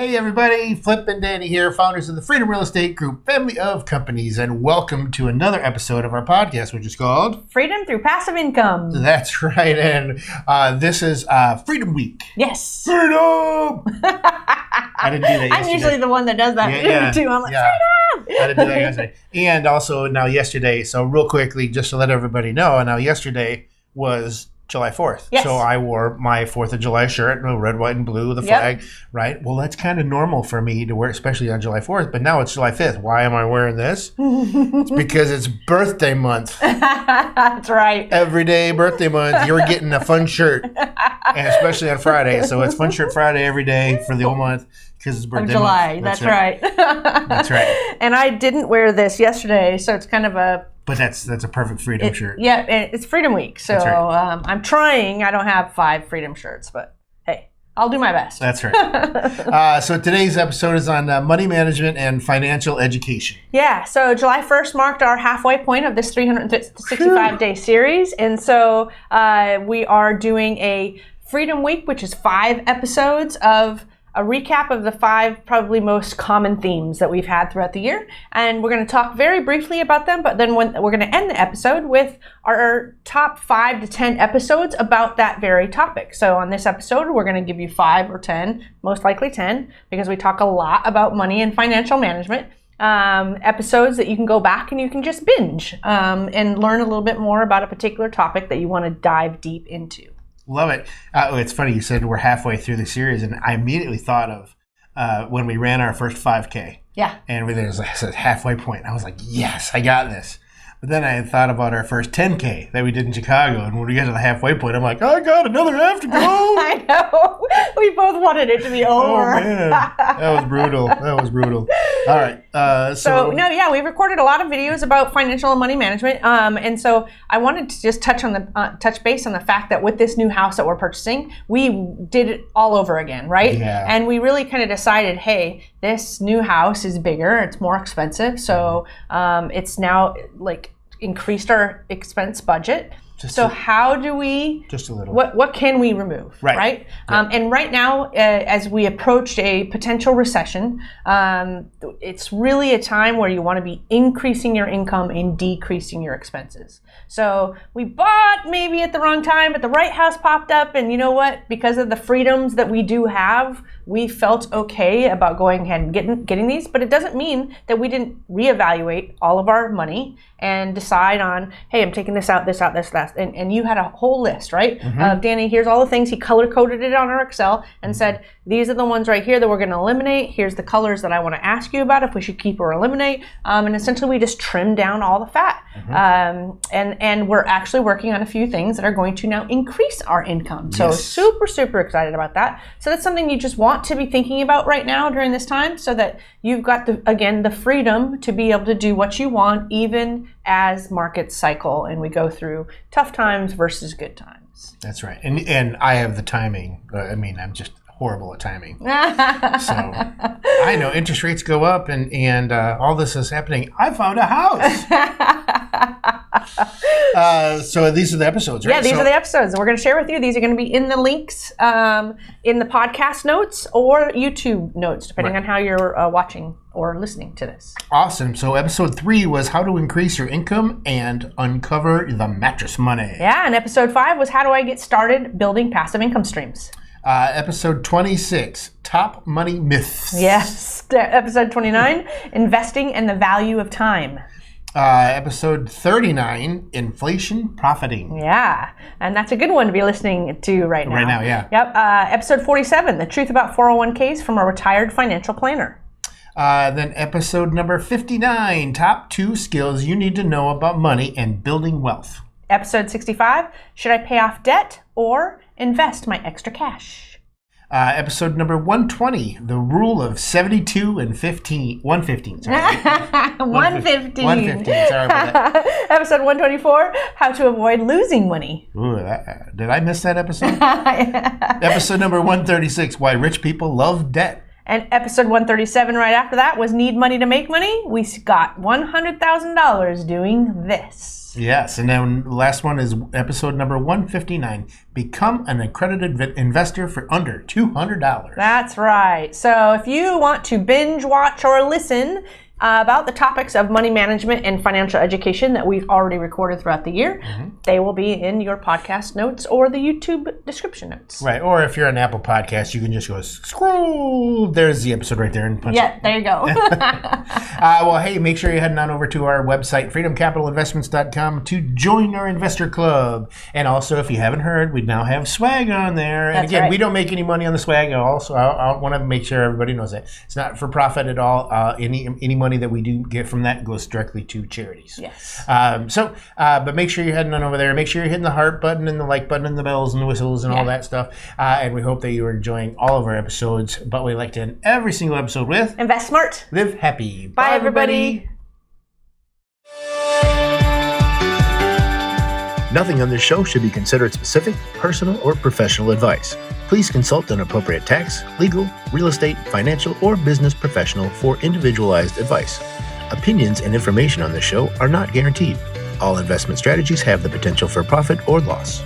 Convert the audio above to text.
Hey everybody, Flip and Danny here, founders of the Freedom Real Estate Group, family of companies, and welcome to another episode of our podcast, which is called Freedom Through Passive Income. That's right, and this is Freedom Week. Yes. Freedom! I didn't do that yesterday. I'm usually the one that does that too. I'm like, freedom! I didn't do that yesterday. And also now yesterday, so real quickly, just to let everybody know, now yesterday was July 4th. Yes. So I wore my 4th of July shirt, red, white, and blue, the flag, right? Well, that's kind of normal for me to wear, especially on July 4th, but now it's July 5th. Why am I wearing this? It's because it's birthday month. That's right. Every day, birthday month, you're getting a fun shirt, and especially on Friday. So it's Fun Shirt Friday every day for the whole month because it's birthday July. month. That's right. That's right. And I didn't wear this yesterday, so it's kind of a... But that's a perfect freedom shirt. Yeah, it's Freedom Week, so right. I'm trying. I don't have 5 freedom shirts, but hey, I'll do my best. That's right. So today's episode is on money management and financial education. Yeah, so July 1st marked our halfway point of this 365-day series, and so we are doing a Freedom Week, which is 5 episodes of a recap of the 5 probably most common themes that we've had throughout the year. And we're going to talk very briefly about them, but then we're going to end the episode with our top 5 to 10 episodes about that very topic. So on this episode, we're going to give you 5 or 10, most likely 10, because we talk a lot about money and financial management. Episodes that you can go back and you can just binge and learn a little bit more about a particular topic that you want to dive deep into. Love it. It's funny you said we're halfway through the series, and I immediately thought of when we ran our first 5K. Yeah. And there was a halfway point. I was like, yes, I got this. But then I had thought about our first 10K that we did in Chicago, and when we got to the halfway point, I'm like, I got another half to go. I know. We both wanted it to be over. Oh, man. That was brutal. All right. We recorded a lot of videos about financial and money management. And so I wanted to just touch base on the fact that with this new house that we're purchasing, we did it all over again, right? Yeah. And we really kind of decided, hey, this new house is bigger, it's more expensive. So it's now increased our expense budget. How do we... Just a little. What can we remove, right? Yeah. And right now, as we approach a potential recession, it's really a time where you want to be increasing your income and decreasing your expenses. So we bought maybe at the wrong time, but the right house popped up, and you know what? Because of the freedoms that we do have, we felt okay about going ahead and getting these, but it doesn't mean that we didn't reevaluate all of our money and decide on, hey, I'm taking this out, and you had a whole list, right? Mm-hmm. Danny, here's all the things. He color-coded it on our Excel and said, these are the ones right here that we're going to eliminate. Here's the colors that I want to ask you about if we should keep or eliminate. And essentially, we just trimmed down all the fat. Mm-hmm. And we're actually working on a few things that are going to now increase our income. So super, super excited about that. So that's something you just want to be thinking about right now during this time so that you've got, the freedom to be able to do what you want even as markets cycle and we go through tough times versus good times. That's right. And I have the timing. I'm just horrible at timing. So I know interest rates go up and all this is happening. I found a house. So these are the episodes, right? Yeah, these are the episodes that we're going to share with you. These are going to be in the links in the podcast notes or YouTube notes, depending on how you're watching or listening to this. Awesome. So episode 3 was how to increase your income and uncover the mattress money. Yeah, and episode 5 was how do I get started building passive income streams. Episode 26, top money myths. Yes. Episode 29, investing and the value of time. Episode 39, inflation profiting. Yeah, and that's a good one to be listening to right now. Right now, yeah. Yep. Episode 47, the truth about 401ks from a retired financial planner. Then episode number 59, top 2 skills you need to know about money and building wealth. Episode 65, should I pay off debt or invest my extra cash? Episode number 120, the rule of 72 and 115. Sorry. 115. 115, sorry about that. Episode 124, how to avoid losing money. Ooh, did I miss that episode? Episode number 136, why rich people love debt. And episode 137 right after that was Need Money to Make Money. We got $100,000 doing this. Yes, and then the last one is episode number 159, Become an Accredited Investor for Under $200. That's right. So if you want to binge watch or listen about the topics of money management and financial education that we've already recorded throughout the year, they will be in your podcast notes or the YouTube description notes. Right, or if you're an Apple podcast, you can just go scroll. There's the episode right there and punch it. There you go. Well, hey, make sure you're heading on over to our website, freedomcapitalinvestments.com, to join our investor club. And also, if you haven't heard, we now have swag on there. And That's again, right. we don't make any money on the swag. Also, I want to make sure everybody knows that. It's not for profit at all. Any money that we do get from that goes directly to charities. Yes. But make sure you're heading on over there. Make sure you're hitting the heart button and the like button and the bells and the whistles and all that stuff. And we hope that you are enjoying all of our episodes. But we like to end every single episode with Invest smart. Live happy. Bye, everybody. Nothing on this show should be considered specific, personal, or professional advice. Please consult an appropriate tax, legal, real estate, financial, or business professional for individualized advice. Opinions and information on this show are not guaranteed. All investment strategies have the potential for profit or loss.